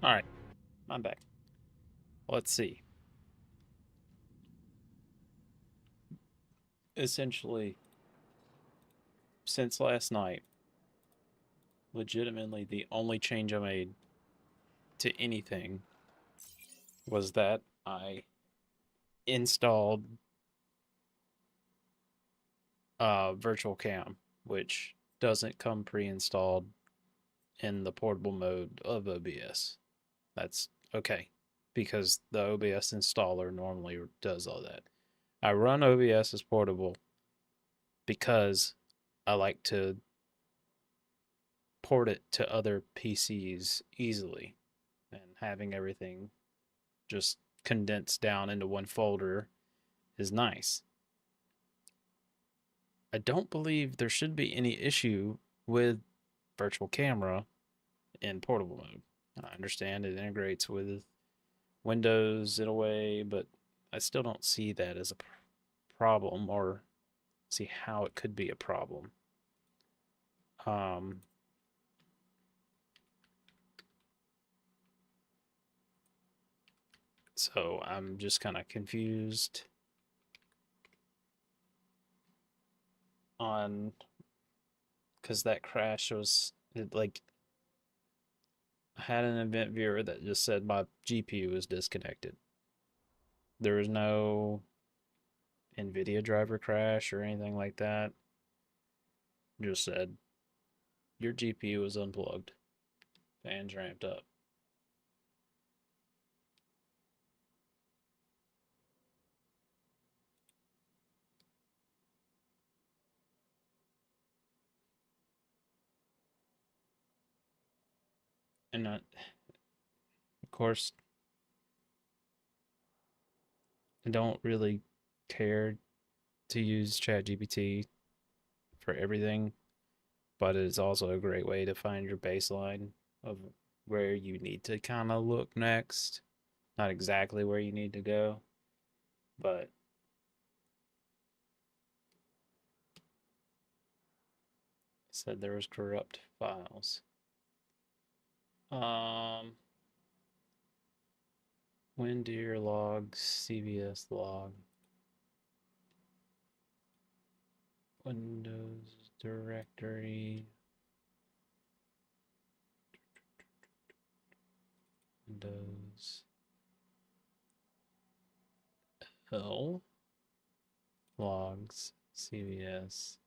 Alright, I'm back. Let's see. Essentially, since last night, legitimately the only change I made to anything was that I installed Virtual Cam, which doesn't come pre-installed in the portable mode of OBS. That's okay, because the OBS installer normally does all that. I run OBS as portable because I like to port it to other PCs easily, and having everything just condensed down into one folder is nice. I don't believe there should be any issue with virtual camera in portable mode. I understand it integrates with Windows in a way, but I still don't see that as a problem or see how it could be a problem. Um, so I'm just kind of confused on because that crash was like I had an event viewer that just said my GPU was disconnected. There was no NVIDIA driver crash or anything like that. It just said your GPU was unplugged. Fans ramped up. And of course, I don't really care to use ChatGPT for everything, but it's also a great way to find your baseline of where you need to kind of look next. Not exactly where you need to go, but said there was corrupt files. Um, Windeer log, CVS log, Windows directory, Windows L logs, CVS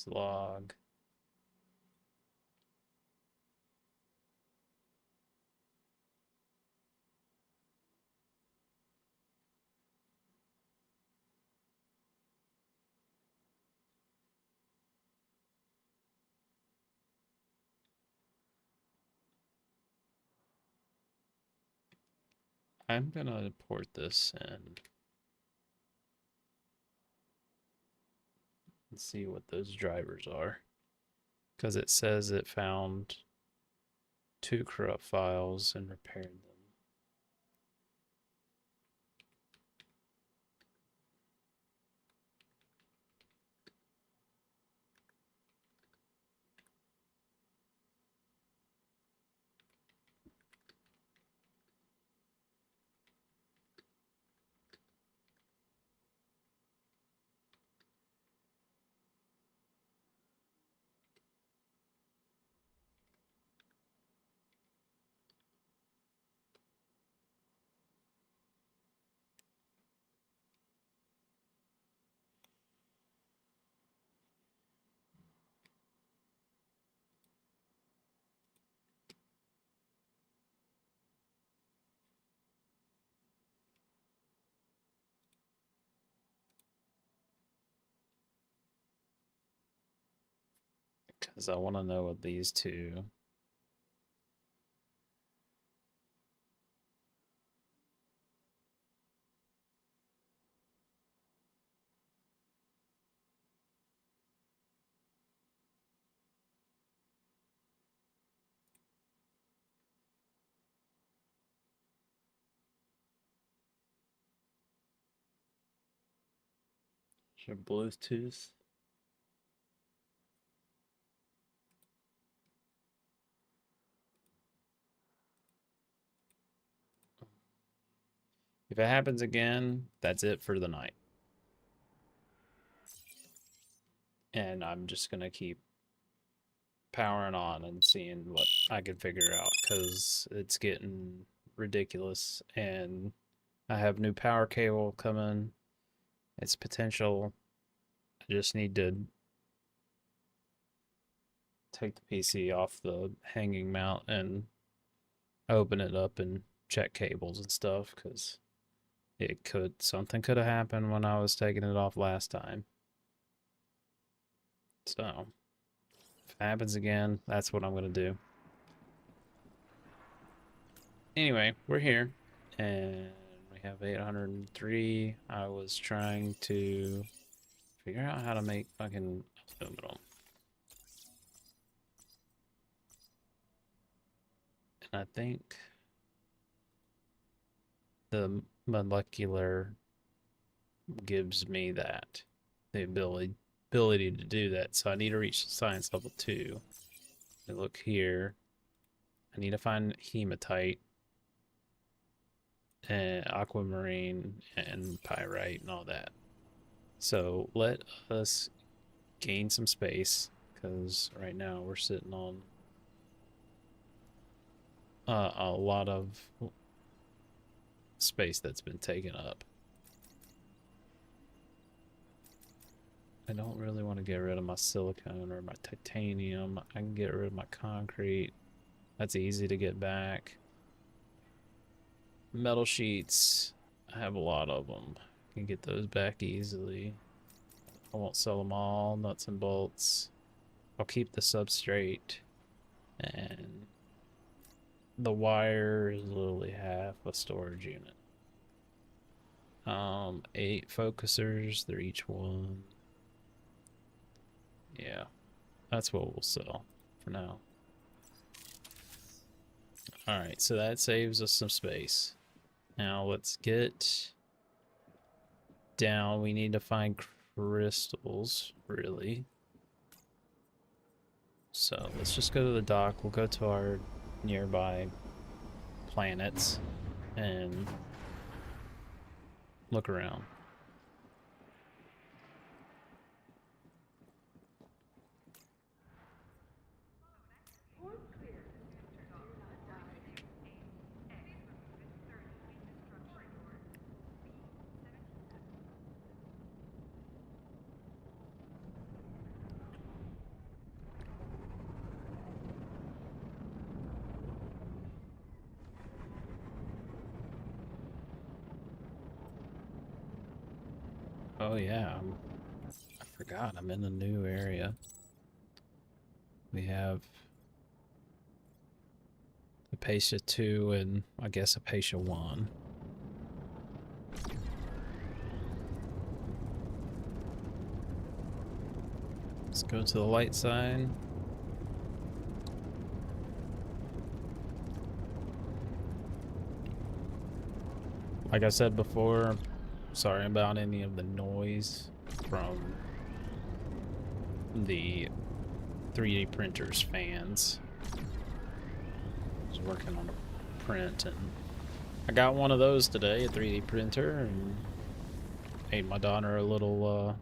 log. I'm gonna port this in and see what those drivers are. Because it says it found two corrupt files and repaired them. Because I want to know what these two. Should Bluetooth. If it happens again, that's it for the night. And I'm just gonna keep powering on and seeing what I can figure out because it's getting ridiculous. And I have new power cable coming. It's potential. I just need to take the PC off the hanging mount and open it up and check cables and stuff because something could have happened when I was taking it off last time. So if it happens again, that's what I'm gonna do. Anyway, we're here and we have 803. I was trying to figure out how to make fucking aluminum. And I think the molecular gives me that, the ability to do that. So I need to reach science level 2. I look here. I need to find hematite and aquamarine and pyrite and all that. So let us gain some space because right now we're sitting on a lot of space that's been taken up. I don't really want to get rid of my silicone or my titanium. I can get rid of my concrete. That's easy to get back. Metal sheets, I have a lot of them. I can get those back easily. I won't sell them all. Nuts and bolts. I'll keep the substrate. And the wire is literally half a storage unit. 8 focusers, they're each 1. Yeah, that's what we'll sell for now. Alright, so that saves us some space. Now let's get down. We need to find crystals, really. So let's just go to the dock. We'll go to our nearby planets and look around. Oh yeah, I forgot I'm in a new area. We have Apacia 2 and I guess Apacia 1. Let's go to the light side. Like I said before, sorry about any of the noise from the 3D printers fans. I was working on a print and I got one of those today, a 3D printer, and made my daughter a little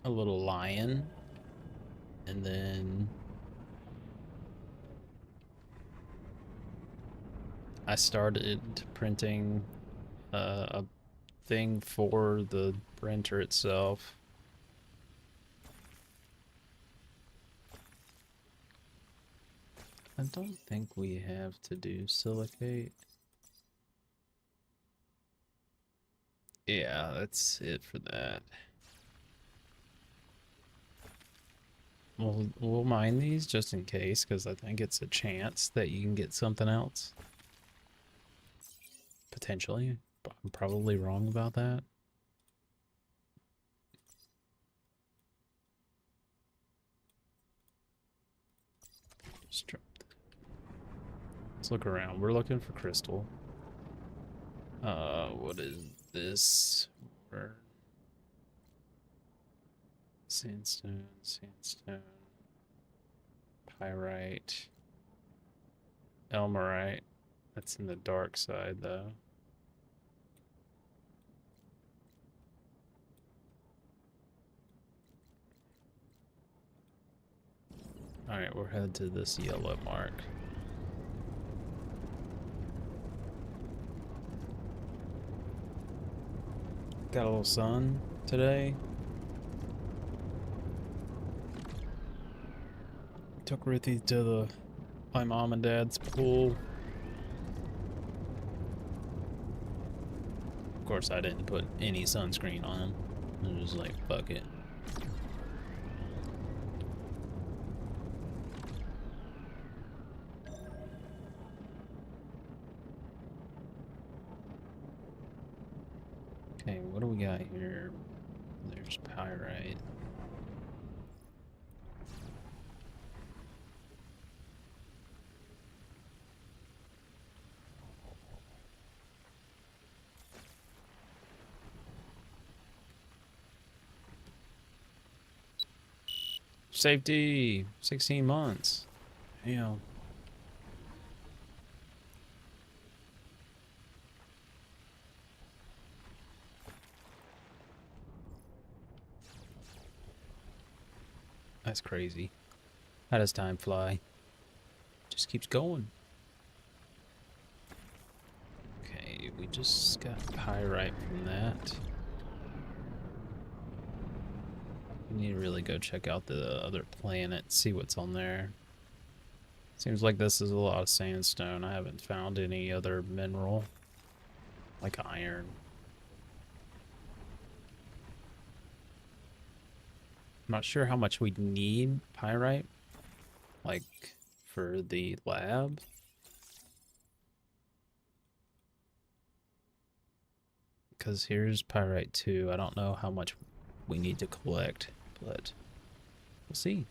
lion. And then I started printing a thing for the printer itself. I don't think we have to do silicate. Yeah, that's it for that. We'll mine these just in case, because I think it's a chance that you can get something else. Potentially. But I'm probably wrong about that. Let's look around. We're looking for crystal. What is this? Sandstone, pyrite, elmerite. That's in the dark side, though. Alright, we're headed to this yellow mark. Got a little sun today. Took Ruthie to my mom and dad's pool. Of course, I didn't put any sunscreen on him. I was just like, fuck it. Okay, what do we got here? There's pyrite. Safety! 16 months. Damn. That's crazy. How does time fly? Just keeps going. Okay, we just got pyrite from that. We need to really go check out the other planet, see what's on there. Seems like this is a lot of sandstone. I haven't found any other mineral, like iron. I'm not sure how much we'd need pyrite, like, for the lab. Because here's pyrite too. I don't know how much we need to collect, but we'll see.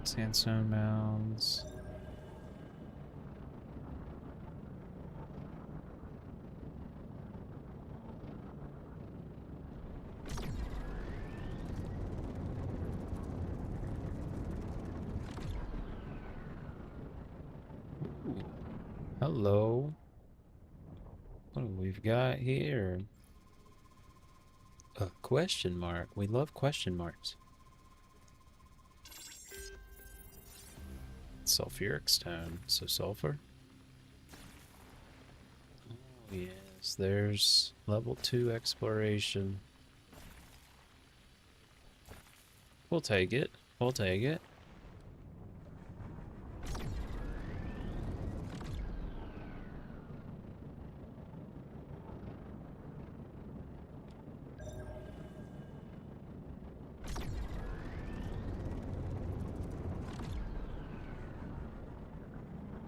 Sandstone mounds. Ooh. Hello. What do we've got here? A question mark. We love question marks. Sulfuric stone. So sulfur? Oh, yes. There's level 2 exploration. We'll take it. We'll take it.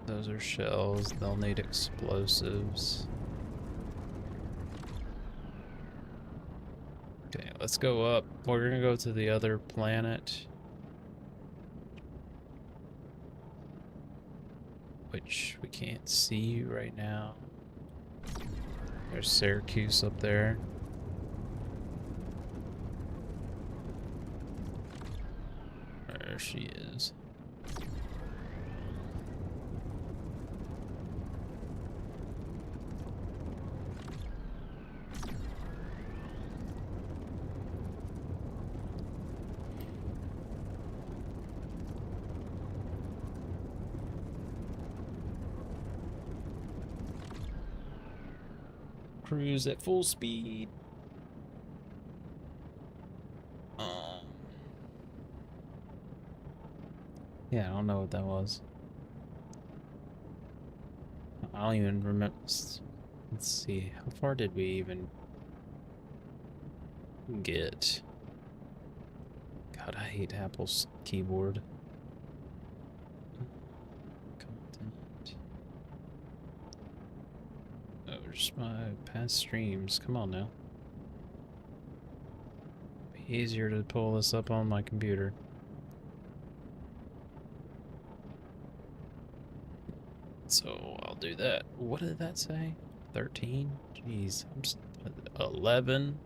Those are shells. They'll need explosives. Okay, let's go up. We're gonna go to the other planet, which we can't see right now. There's Syracuse up there. There she is. Cruise at full speed. Yeah, I don't know what that was. I don't even remember. Let's see. How far did we even get? God, I hate Apple's keyboard. Content. Oh, just my past streams. Come on now. Be easier to pull this up on my computer. So I'll do that. What did that say? 13? Jeez. 11.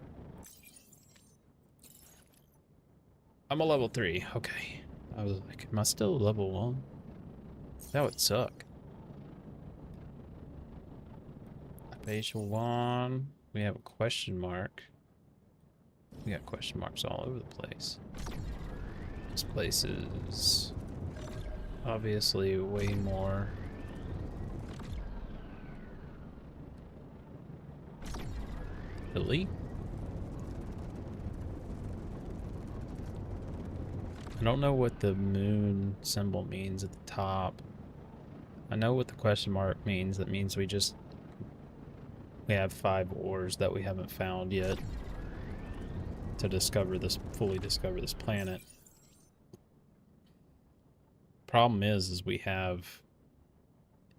I'm a level 3. Okay. I was like, am I still level 1? That would suck. Facial wand. We have a question mark. We got question marks all over the place. This place is obviously way more. Really? I don't know what the moon symbol means at the top. I know what the question mark means. That means we have 5 ores that we haven't found yet to fully discover this planet. Problem is we have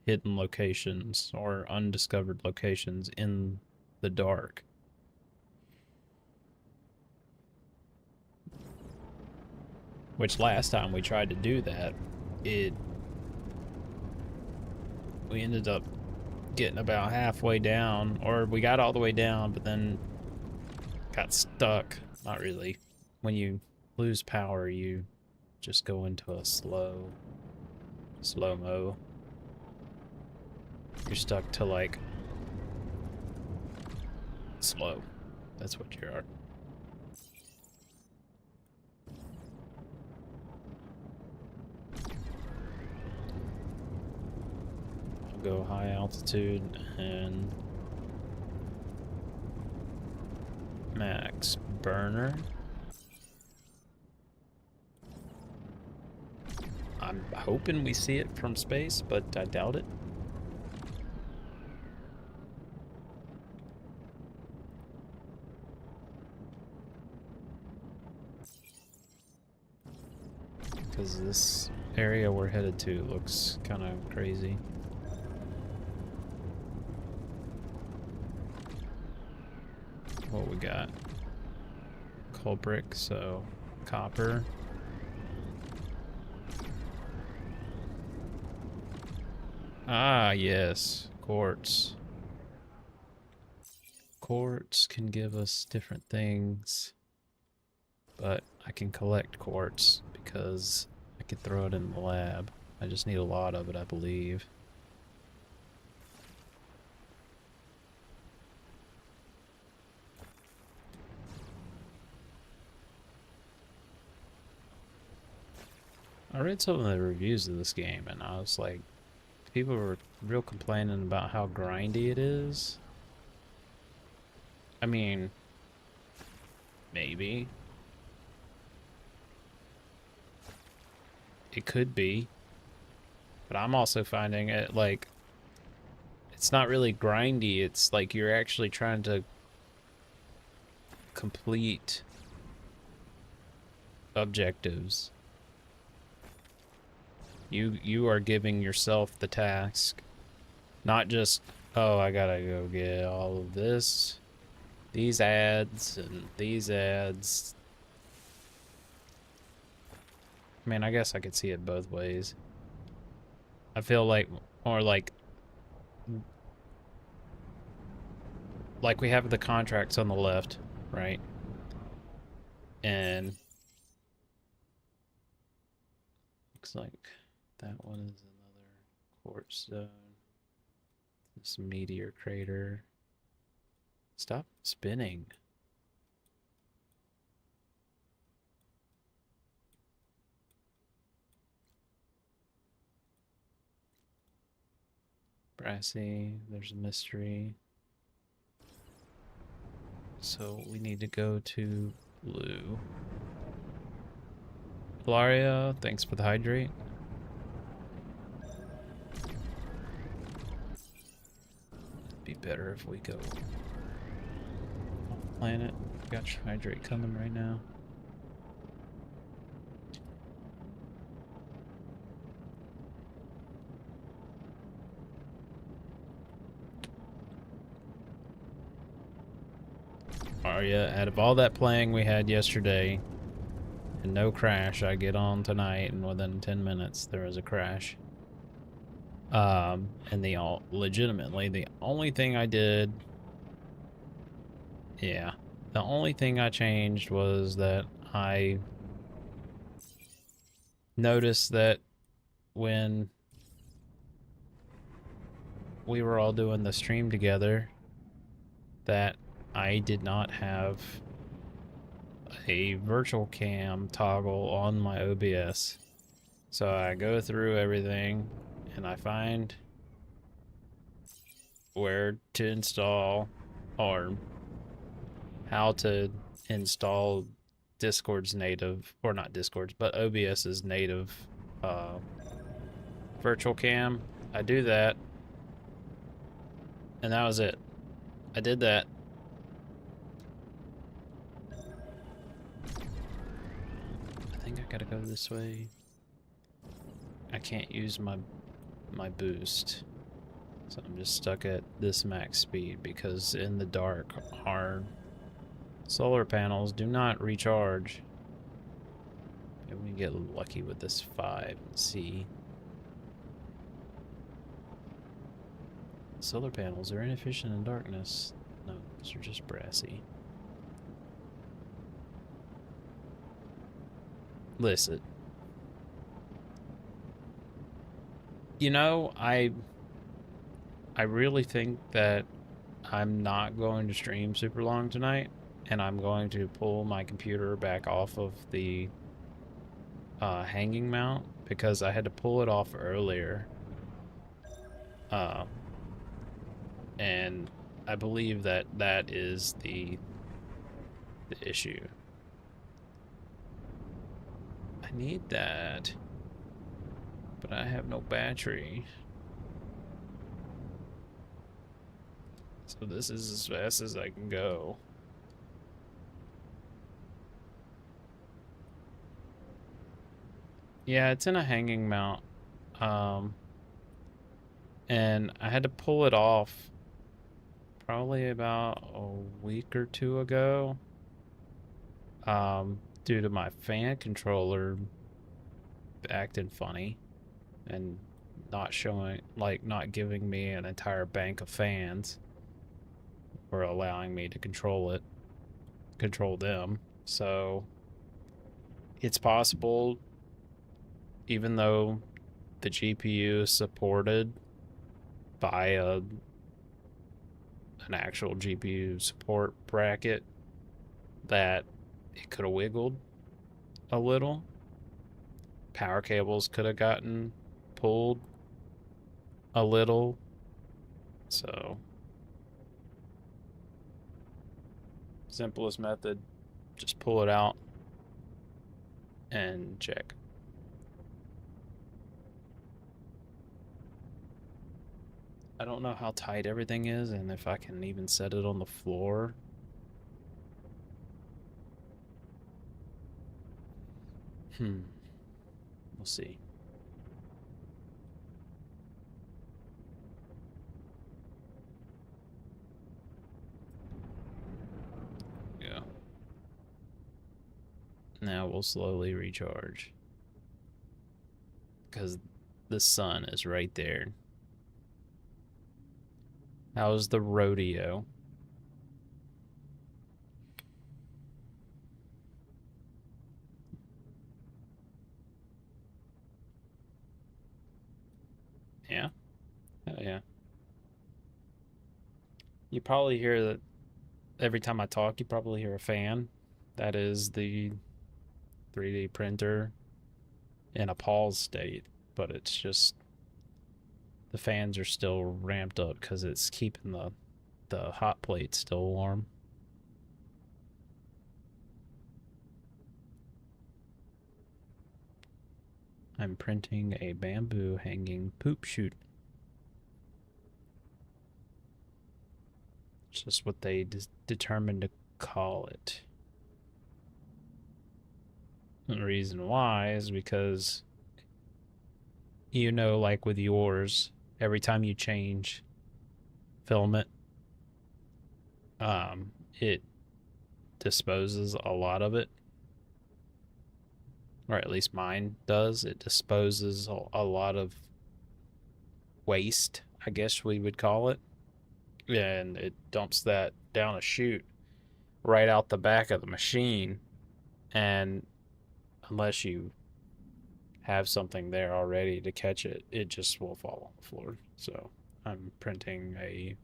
hidden locations or undiscovered locations in the dark. Which last time we tried to do that, we ended up getting about halfway down, or we got all the way down, but then got stuck. Not really. When you lose power, you just go into a slow-mo. You're stuck to like slow. That's what you are. I'll go high altitude and max burner. I'm hoping we see it from space, but I doubt it. Because this area we're headed to looks kind of crazy. What we got? Coal brick, so copper. Ah, yes, quartz. Quartz can give us different things, but I can collect quartz because I can throw it in the lab. I just need a lot of it, I believe. I read some of the reviews of this game and I was like, people were real complaining about how grindy it is. I mean, maybe. It could be. But I'm also finding it like, it's not really grindy, it's like you're actually trying to complete objectives. You are giving yourself the task, not just, oh, I gotta go get all of this, these ads and these ads. I mean, I guess I could see it both ways. I feel like, or like we have the contracts on the left, right? And looks like that one is another quartz zone. This meteor crater. Stop spinning. Brassy, there's a mystery. So we need to go to blue. Hilaria, thanks for the hydrate. It'd be better if we go off planet. Got your hydrate coming right now. Oh yeah, out of all that playing we had yesterday, and no crash, I get on tonight, and within 10 minutes there was a crash. And legitimately, the only thing I did, yeah, the only thing I changed was that I noticed that when we were all doing the stream together, that I did not have a virtual cam toggle on my OBS. So I go through everything and I find where to install or how to install Discord's native, or not Discord's, but OBS's native uh, virtual cam. I do that, and that was it. I did that. I think I gotta go this way. I can't use my boost, so I'm just stuck at this max speed because in the dark our solar panels do not recharge. Maybe we can get lucky with this 5 and see. Solar panels are inefficient in darkness. No, those are just brassy. Listen. You know, I really think that I'm not going to stream super long tonight, and I'm going to pull my computer back off of the hanging mount because I had to pull it off earlier. And I believe that that is the issue. I need that, but I have no battery. So this is as fast as I can go. Yeah, it's in a hanging mount. And I had to pull it off probably about a week or 2 ago. Due to my fan controller acting funny and not showing, like, not giving me an entire bank of fans or allowing me to control them. So it's possible, even though the GPU is supported by an actual GPU support bracket, that it could have wiggled a little. Power cables could have gotten pulled a little. So simplest method, just pull it out and check. I don't know how tight everything is and if I can even set it on the floor. We'll see. Yeah. Now we'll slowly recharge, because the sun is right there. How's the rodeo? Yeah? Oh, yeah. You probably hear that every time I talk, you probably hear a fan. That is the 3D printer in a pause state, but it's just the fans are still ramped up because it's keeping the hot plate still warm. I'm printing a bamboo hanging poop chute. It's just what they determined to call it. And the reason why is because, you know, like with yours, every time you change filament, it disposes a lot of it, or at least mine does. It disposes a lot of waste, I guess we would call it. And it dumps that down a chute right out the back of the machine. And unless you have something there already to catch it, it just will fall on the floor. So I'm printing a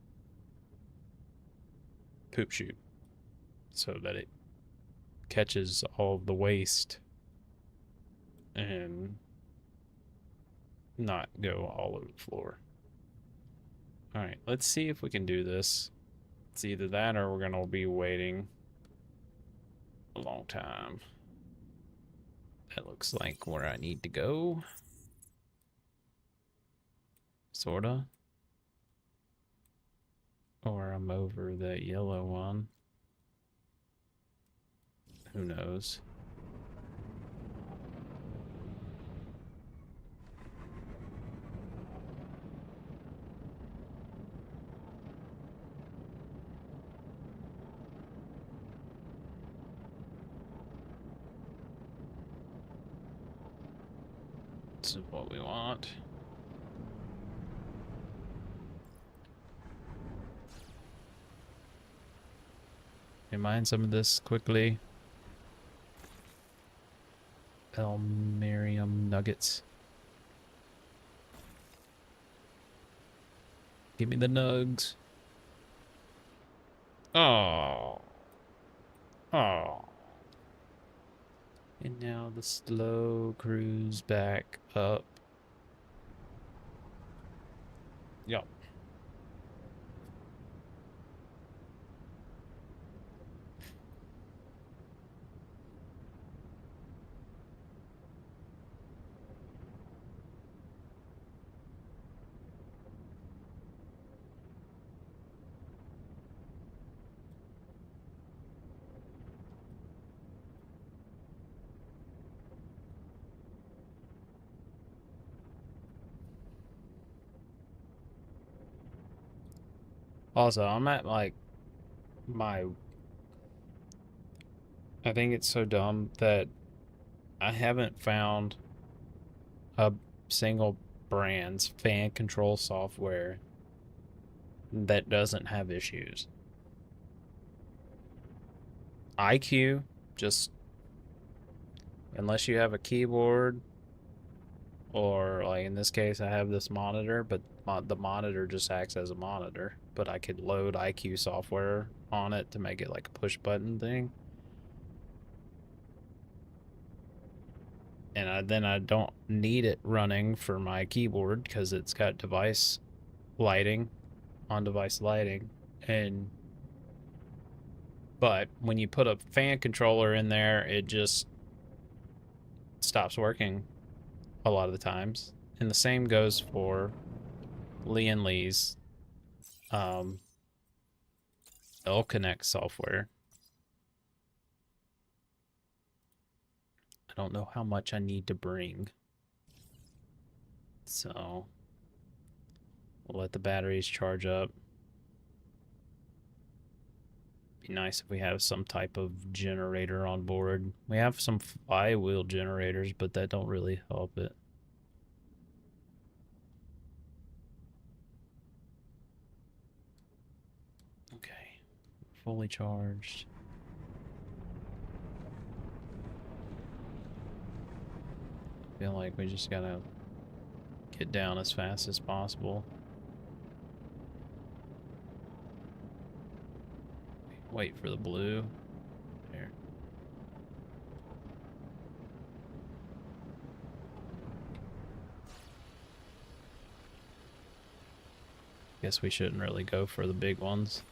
poop chute so that it catches all of the waste and not go all over the floor. All right, let's see if we can do this. It's either that or we're gonna be waiting a long time. That looks like where I need to go. Sorta. Or I'm over the yellow one. Who knows? This is what we want. Can mine some of this quickly. Elmarium nuggets. Give me the nugs. Oh. Oh. And now the slow cruise back up. Yup. Also, I'm at like my... I think it's so dumb that I haven't found a single brand's fan control software that doesn't have issues. iCUE, just unless you have a keyboard, or like in this case I have this monitor, but the monitor just acts as a monitor, but I could load iCUE software on it to make it like a push button thing. And then I don't need it running for my keyboard because it's got device lighting, on-device lighting. But when you put a fan controller in there, it just stops working a lot of the times. And the same goes for Lian Li's L-Connect software. I don't know how much I need to bring. So we'll let the batteries charge up. Be nice if we have some type of generator on board. We have some flywheel generators, but that don't really help it. Okay, fully charged. Feel like we just gotta get down as fast as possible. Wait for the blue. There. Guess we shouldn't really go for the big ones.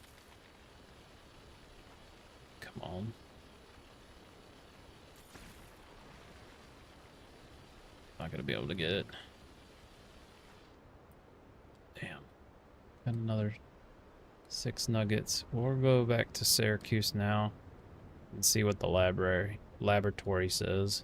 Come on. Not gonna be able to get it. Damn. Got another 6 nuggets. We'll go back to Syracuse now and see what the laboratory says.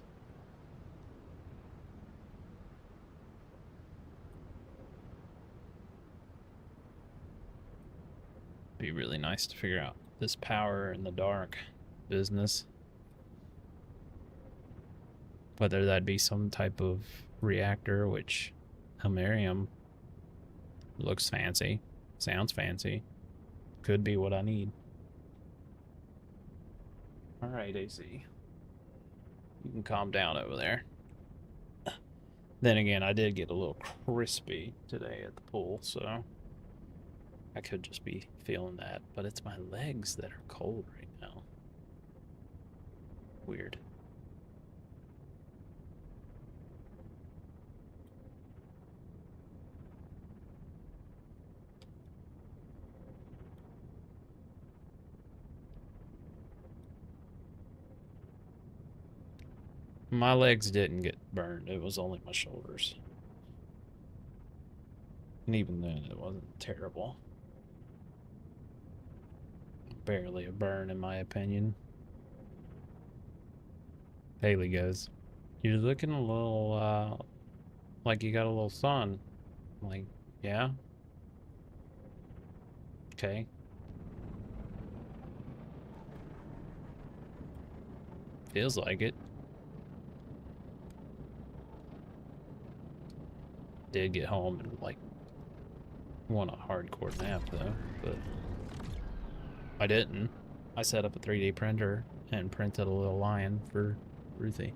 Be really nice to figure out this power in the dark business. Whether that be some type of reactor, which Elmarium Looks fancy. Sounds fancy. Could be what I need. Alright, AC. You can calm down over there. Then again, I did get a little crispy today at the pool, so I could just be feeling that. But it's my legs that are cold right now. Weird. My legs didn't get burned. It was only my shoulders. And even then, it wasn't terrible. Barely a burn, in my opinion. Haley goes, "You're looking a little, like you got a little sun." I'm like, yeah? Okay. Feels like it. Did get home and, like, want a hardcore nap, though, but I didn't. I set up a 3D printer and printed a little lion for Ruthie.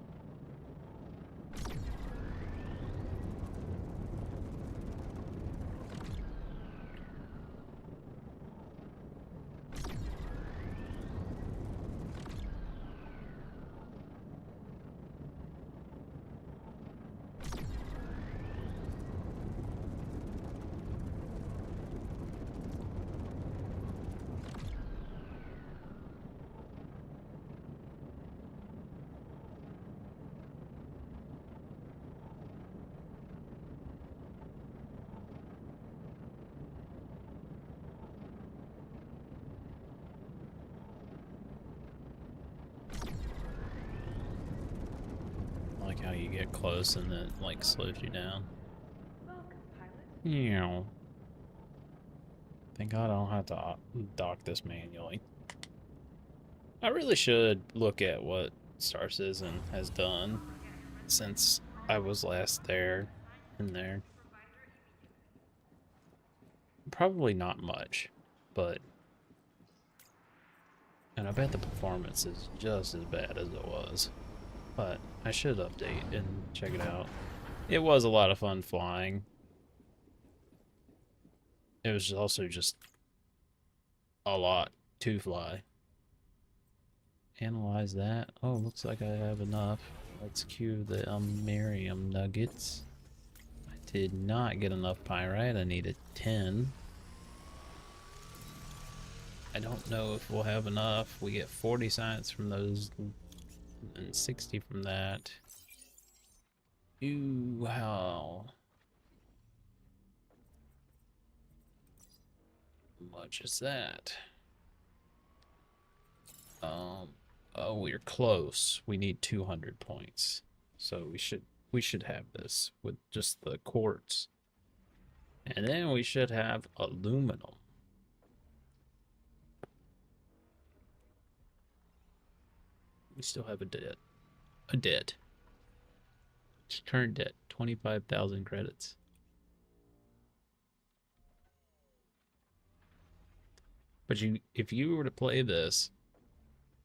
I like how you get close and then it, like, slows you down. Yeah. Thank God I don't have to dock this manually. I really should look at what Star Citizen has done since I was last there in there. Probably not much, but... And I bet the performance is just as bad as it was. But I should update and check it out. It was a lot of fun flying. It was also just a lot to fly. Analyze that. Oh, looks like I have enough. Let's cue the Miriam nuggets. I did not get enough pyrite. I needed 10. I don't know if we'll have enough. We get 40 science from those and 60 from that. Ooh, how much is that? Oh, we're close. We need 200 points. So we should have this with just the quartz. And then we should have aluminum. We still have a debt. A debt. Current debt, 25,000 credits. But if you were to play this,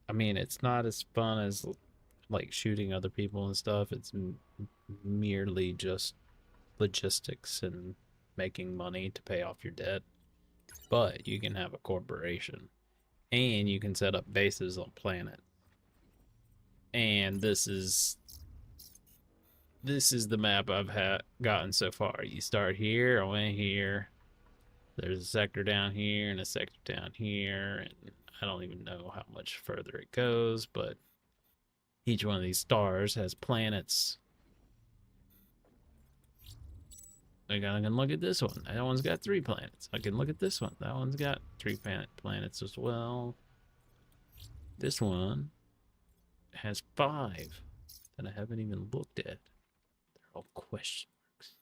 I mean, it's not as fun as like shooting other people and stuff. It's merely just logistics and making money to pay off your debt. But you can have a corporation, and you can set up bases on planet. And this is the map I've gotten so far. You start here, I went here. There's a sector down here and a sector down here, and I don't even know how much further it goes, but each one of these stars has planets. I can look at this one. That one's got 3 planets. I can look at this one. That one's got 3 planets as well. This one has 5 that I haven't even looked at. They're all question marks.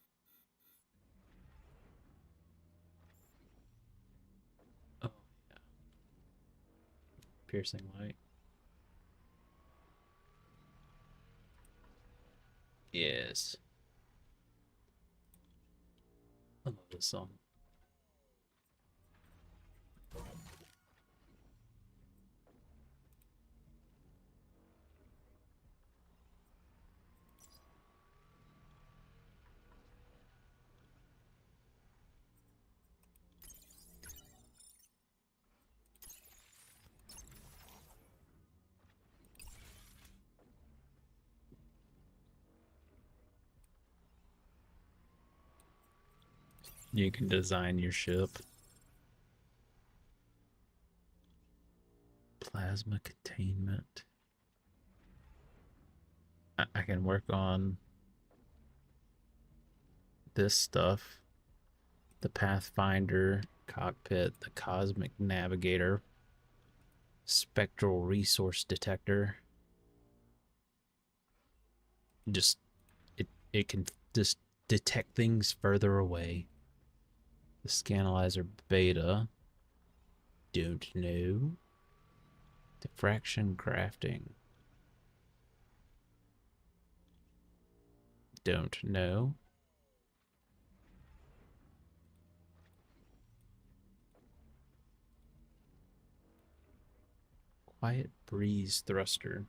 Oh, yeah. Piercing light. Yes. I love this song. You can design your ship. Plasma containment. I can work on this stuff. The Pathfinder cockpit, the Cosmic Navigator, Spectral Resource Detector. Just it can just detect things further away. The Scanalyzer Beta. Don't know. Diffraction crafting. Don't know. Quiet breeze thruster.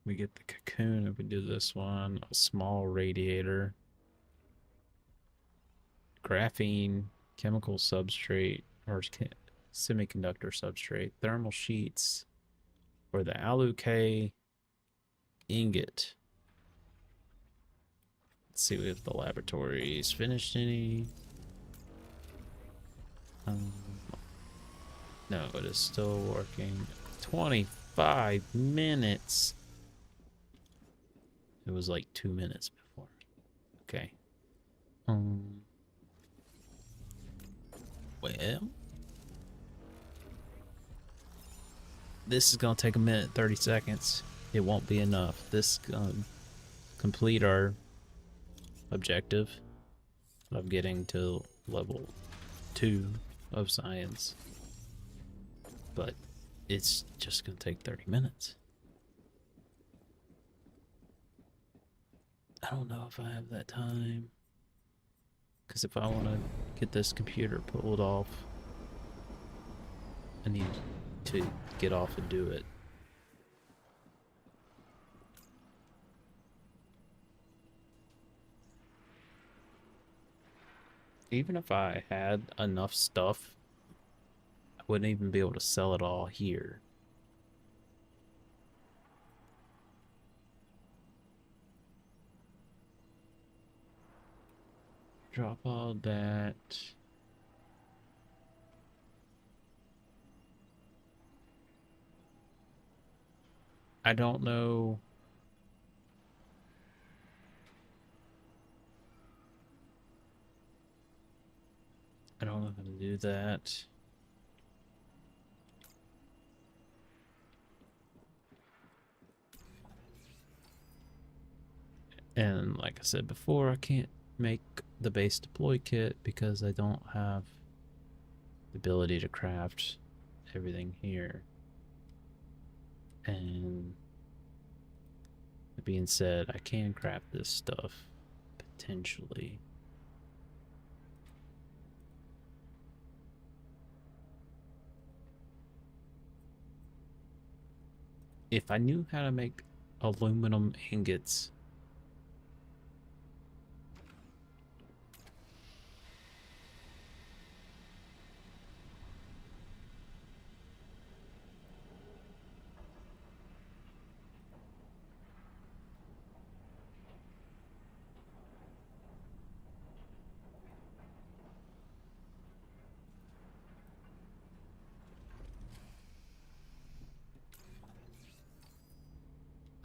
We get the cocoon if we do this one. A small radiator. Graphene, chemical substrate, or semiconductor substrate. Thermal sheets. Or the Alu-K ingot. Let's see if the laboratory's finished any. No, it is still working. 25 minutes. It was like 2 minutes before. Okay. Well, this is gonna take a minute 30 seconds. It won't be enough. This is gonna complete our objective of getting to level 2 of science. But it's just gonna take 30 minutes. I don't know if I have that time. Because if I want to get this computer pulled off, I need to get off and do it. Even if I had enough stuff, I wouldn't even be able to sell it all here. Drop all that. I don't know. I don't know how to do that. And like I said before, I can't make the base deploy kit because I don't have the ability to craft everything here. And that being said, I can craft this stuff potentially. If I knew how to make aluminum ingots,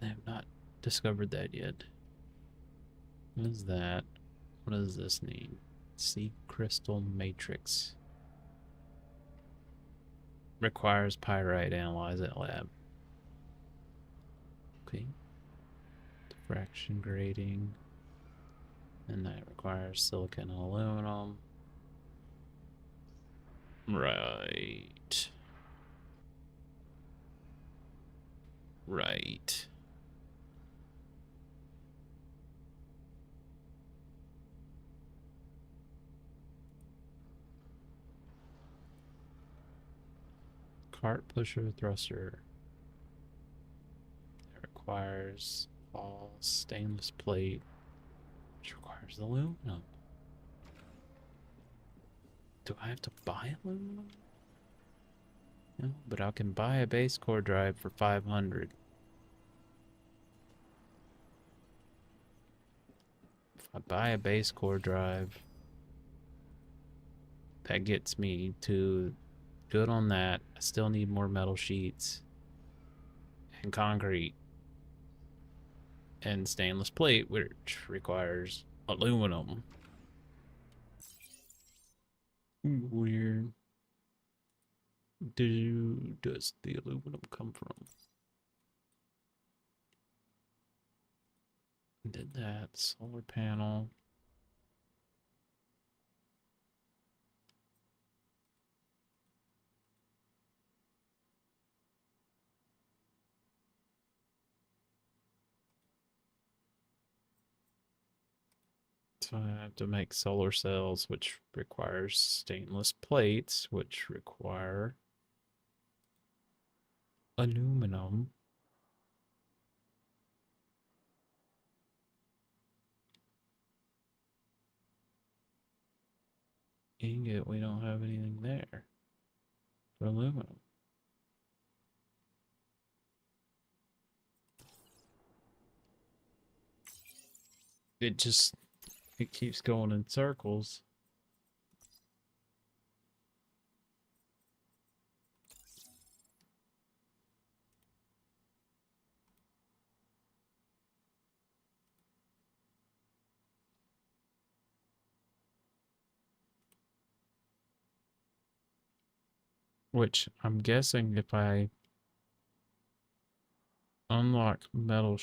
I have not discovered that yet. What is that? What does this need? Sea crystal matrix. Requires pyrite analyze at lab. Okay. Diffraction grading. And that requires silicon and aluminum. Right. Right. Cart pusher thruster. It requires all stainless plate, which requires aluminum. Do I have to buy aluminum? No, but I can buy a base core drive for 500. If I buy a base core drive, that gets me to good on that. I still need more metal sheets and concrete and stainless plate, which requires aluminum. Where does the aluminum come from? Did that solar panel. So I have to make solar cells, which requires stainless plates, which require aluminum. Ingot, we don't have anything there for aluminum. It keeps going in circles. Which I'm guessing if I unlock metal,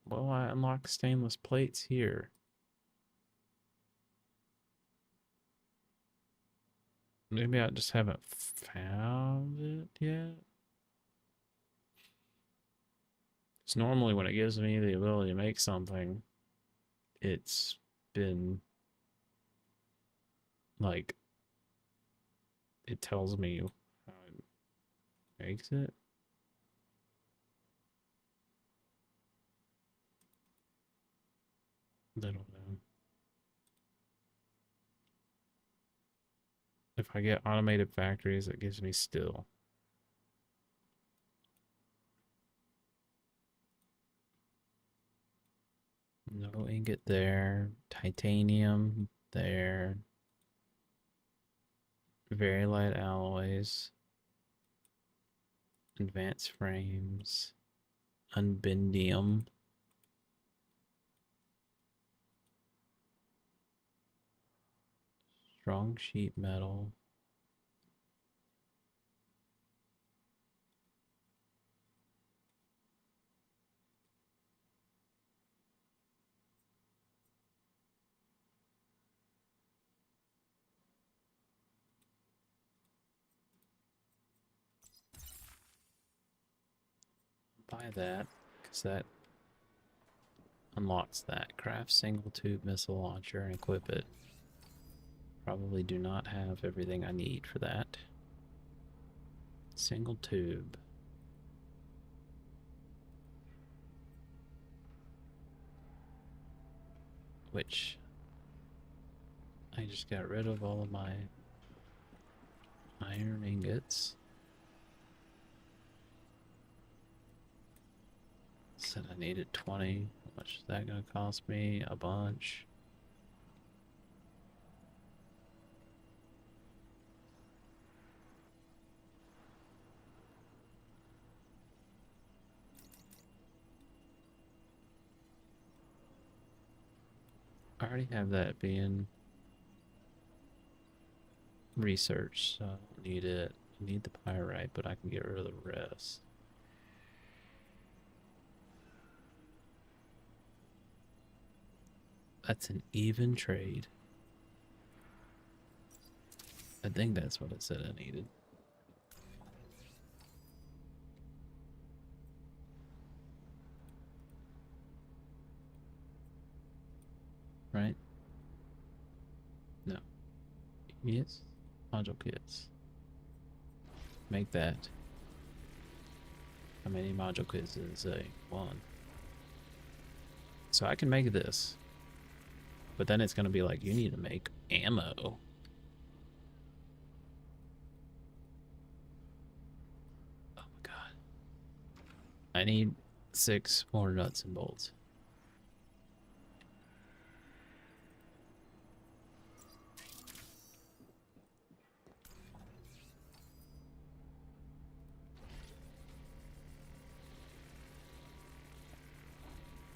well, I unlock stainless plates here. Maybe I just haven't found it yet. It's normally when it gives me the ability to make something, it's been like, it tells me how it makes it. I don't know. If I get automated factories, it gives me steel. No ingot there. Titanium there. Very light alloys. Advanced frames. Unbendium. Strong sheet metal. Buy that, because that unlocks that. Craft single tube missile launcher and equip it. Probably do not have everything I need for that. Single tube. Which I just got rid of all of my iron ingots. Said I needed 20. How much is that going to cost me? A bunch. I already have that being researched, so I don't need it. I need the pyrite, but I can get rid of the rest. That's an even trade. I think that's what it said I needed. Right? No. Yes? Module kits. Make that. How many module kits does it say? 1. So I can make this. But then it's going to be like, you need to make ammo. I need 6 more nuts and bolts.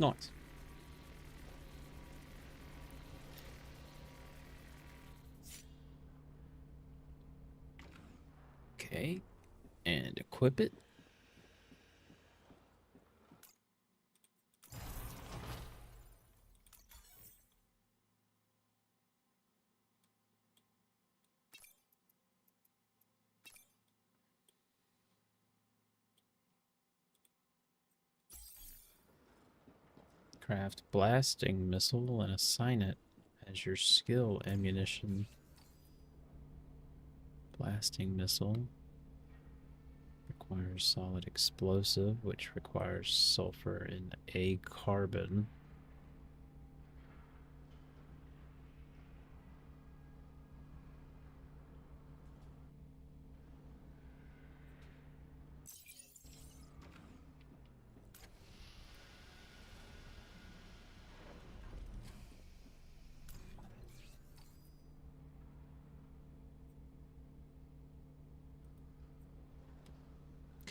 Nice. Okay, and equip it. Craft blasting missile and assign it as your skill ammunition. Blasting missile requires solid explosive, which requires sulfur and a carbon.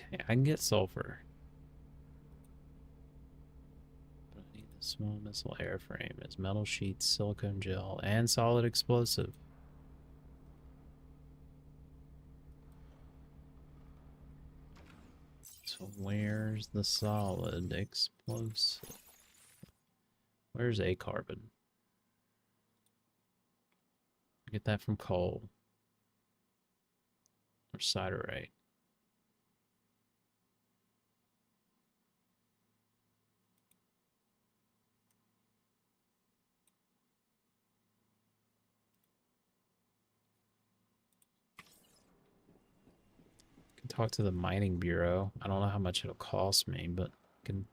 Okay, I can get sulfur. But I need the small missile airframe. It's metal sheets, silicone gel, and solid explosive. So where's the solid explosive? Where's a carbon? Get that from coal. Or siderite. Can talk to the mining bureau. I don't know how much it'll cost me, but I can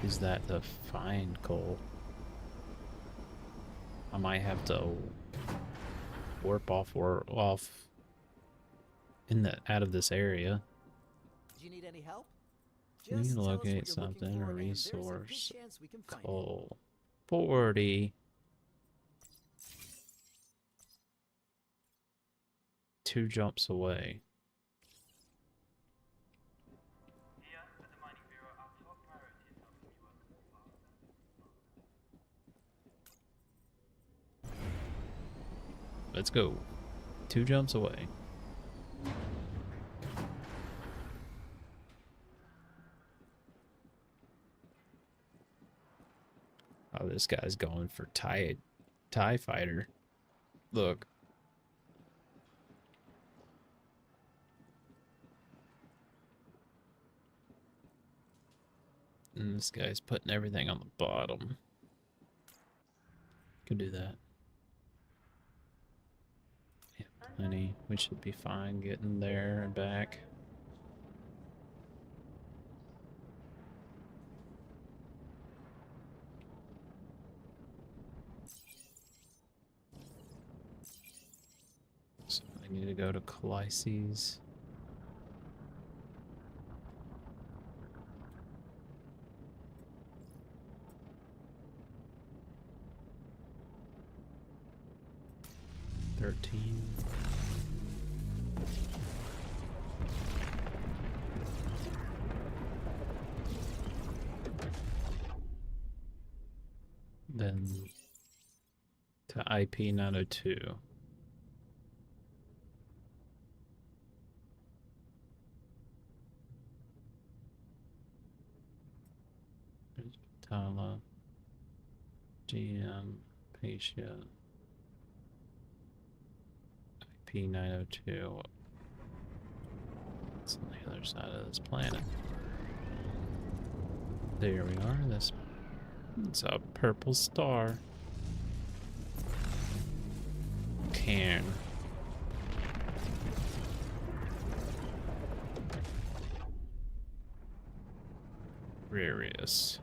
use that to find coal. I might have to warp off or off in the out of this area. Do you need any help? We need to locate something, a resource. Coal. 40. 2 jumps away. Let's go. 2 jumps away. Oh, this guy's going for TIE fighter. Look. And this guy's putting everything on the bottom. Could do that. Yeah, plenty. We should be fine getting there and back. So I need to go to Calices. Then to IP 902. There's Tala, GM, Patia, IP 902. It's on the other side of this planet. There we are. It's a purple star. Cairn. Rarius.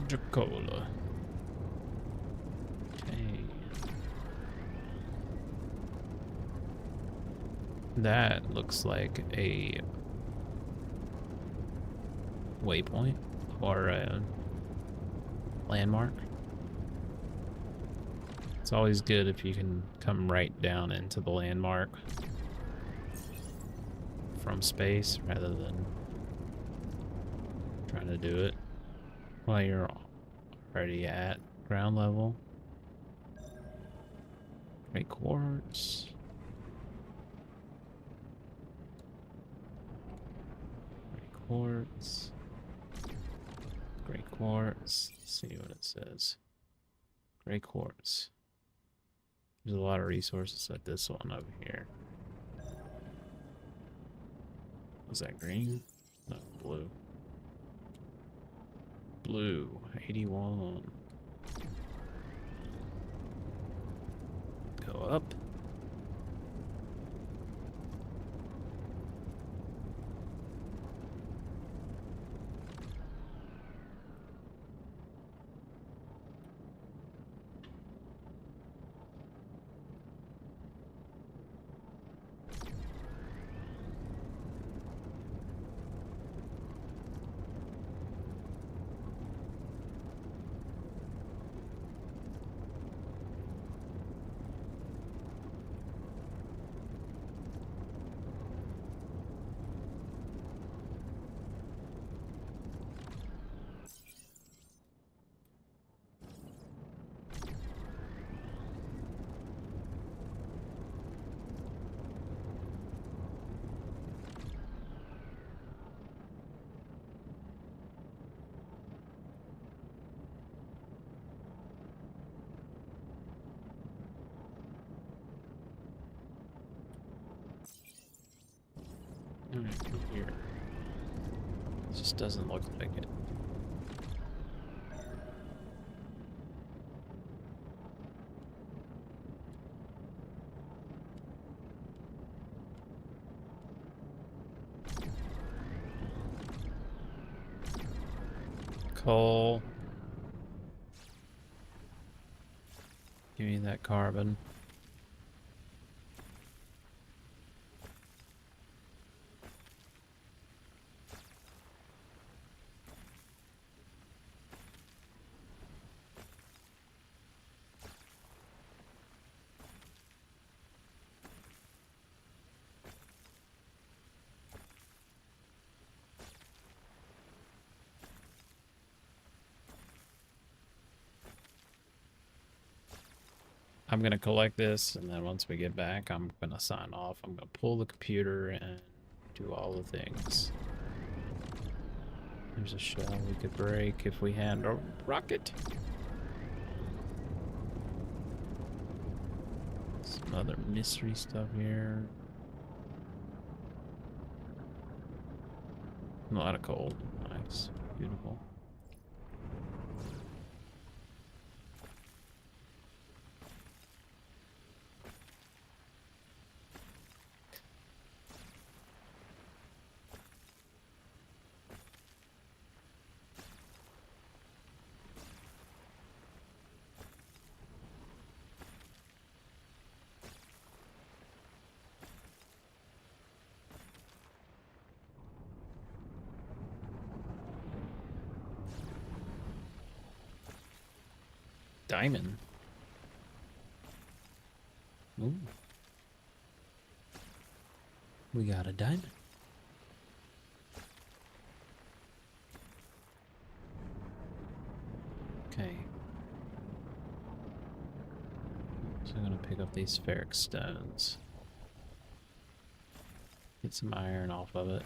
Dracola. Okay. That looks like a waypoint or a landmark. It's always good if you can come right down into the landmark from space rather than trying to do it while you're already at ground level. Great quartz. Great quartz. Great quartz. Let's see what it says. Great quartz. There's a lot of resources at this one over here. Was that green? No, blue. Blue, 81. Go up. Alright, from here. It just doesn't look like it. Coal. Give me that carbon. I'm gonna collect this, and then once we get back, I'm gonna sign off. I'm gonna pull the computer and do all the things. There's a shell we could break if we had a rocket. Some other mystery stuff here. A lot of coal. Nice. Beautiful. Diamond. Ooh. We got a diamond. Okay. So I'm gonna pick up these ferric stones. Get some iron off of it.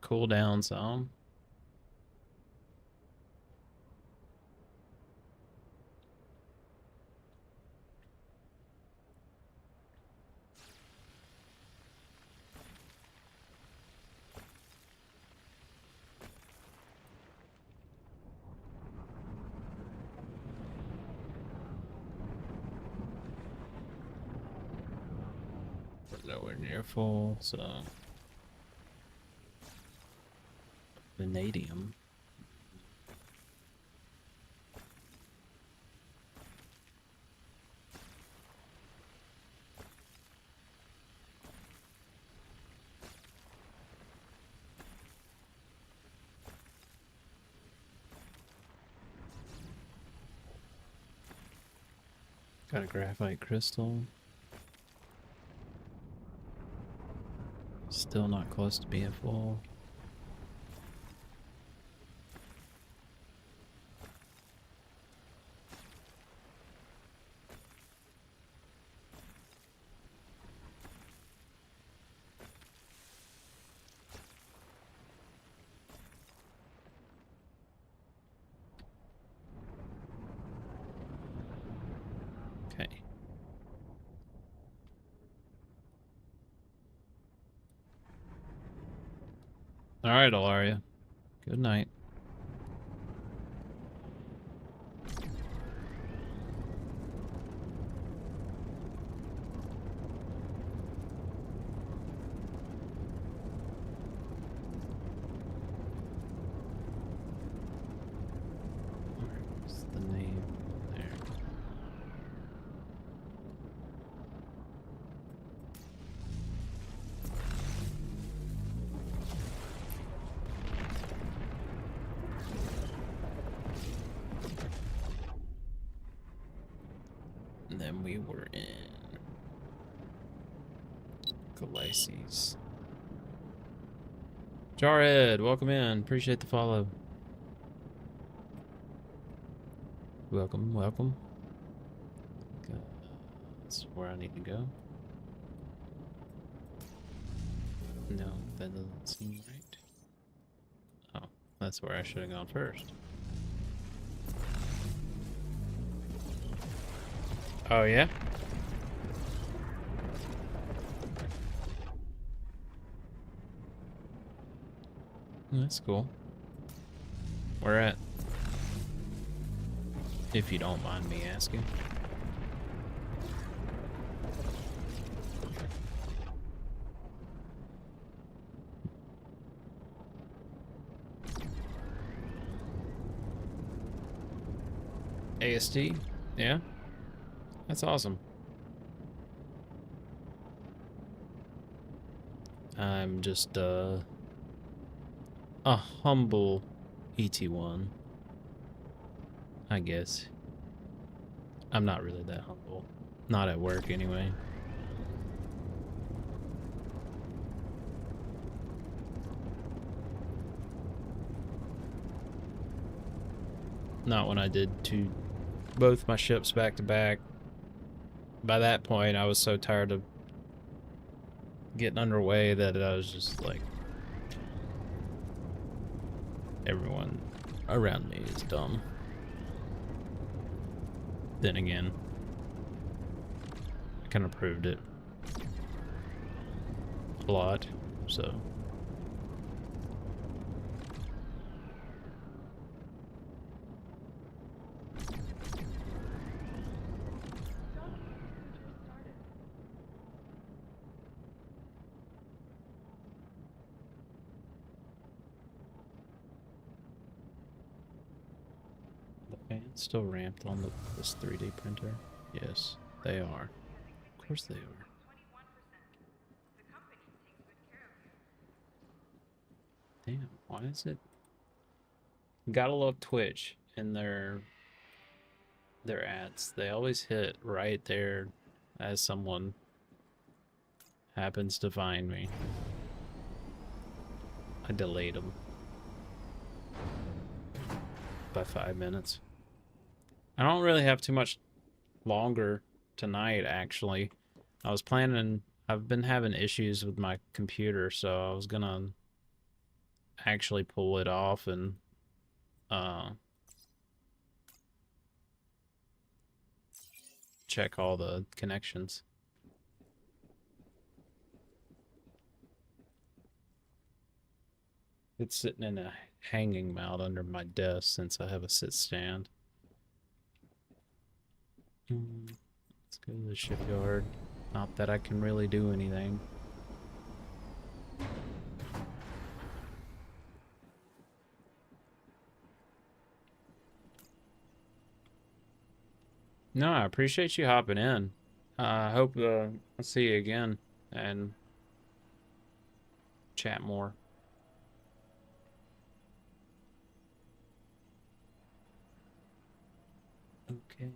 Cool down some. nowhere near full, so vanadium. Got a graphite crystal. Still not close to being full. Okay. All right, Alaria. Good night. Where's the name? There. And then we were in Galaces. Jarhead, welcome in. Appreciate the follow. Welcome, welcome. That's where I need to go. No, that doesn't seem right. Oh, that's where I should have gone first. Oh, yeah? That's cool. Where at? If you don't mind me asking. ASD? Yeah? That's awesome. I'm just, a humble ET1, I guess. I'm not really that humble. Not at work, anyway. Not when I did both my ships back to back. By that point, I was so tired of getting underway that I was just like, everyone around me is dumb. Then again, I kind of proved it a lot, so. Fans still ramped on this 3D printer? Yes, they are. Of course they are. Damn, why is it? Gotta love Twitch and their ads. They always hit right there as someone happens to find me. I delayed them by 5 minutes. I don't really have too much longer tonight, actually. I was planning, I've been having issues with my computer, so I was gonna actually pull it off and check all the connections. It's sitting in a hanging mount under my desk since I have a sit stand. Let's go to the shipyard. Not that I can really do anything. No, I appreciate you hopping in. I hope I'll see you again and chat more. Okay.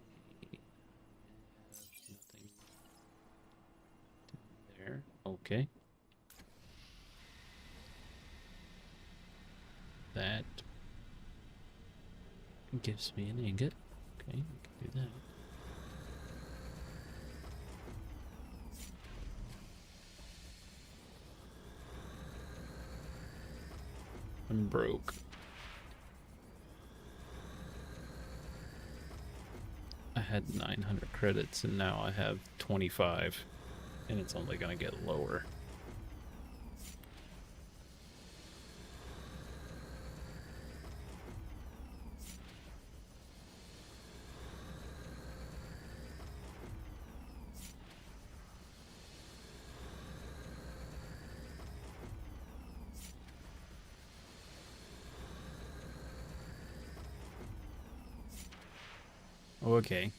Nothing there. Okay. That gives me an ingot. Okay, we can do that. I'm broke. I had 900 credits and now I have 25. And it's only going to get lower. Okay.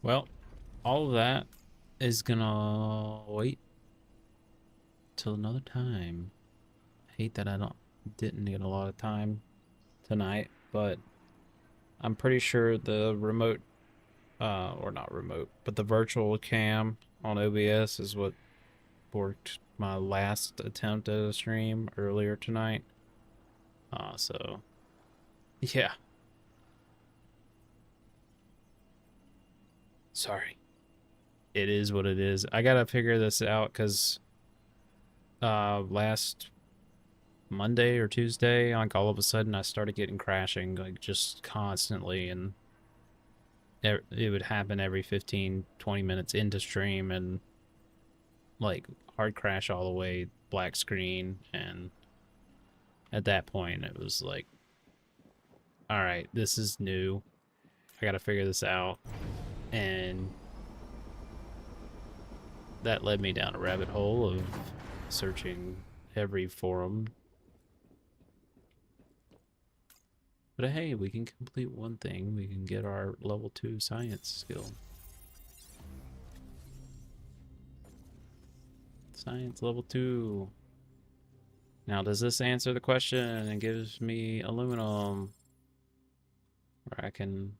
Well, all of that is gonna wait till another time. I hate that I didn't get a lot of time tonight, but I'm pretty sure the remote or not remote, but the virtual cam on OBS is what worked my last attempt at a stream earlier tonight. So yeah. Sorry. It is what it is. I gotta figure this out because last Monday or Tuesday, like all of a sudden I started getting crashing like just constantly, and it would happen every 15-20 minutes into stream, and like hard crash all the way, black screen, and at that point it was like, all right, this is new. I gotta figure this out. And that led me down a rabbit hole of searching every forum. But hey, we can complete one thing. We can get our level 2 science skill. Science level 2. Now, does this answer the question and gives me aluminum? Where I can...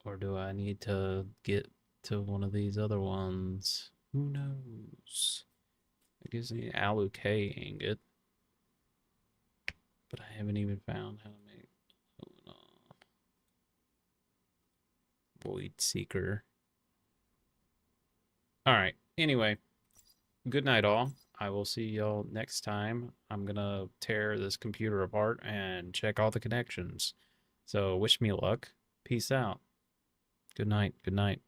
Or do I need to get to one of these other ones? Who knows? It gives me Alu K ingot. But I haven't even found how to make Void Seeker. Alright, anyway. Good night, all. I will see y'all next time. I'm gonna tear this computer apart and check all the connections. So wish me luck. Peace out. Good night. Good night.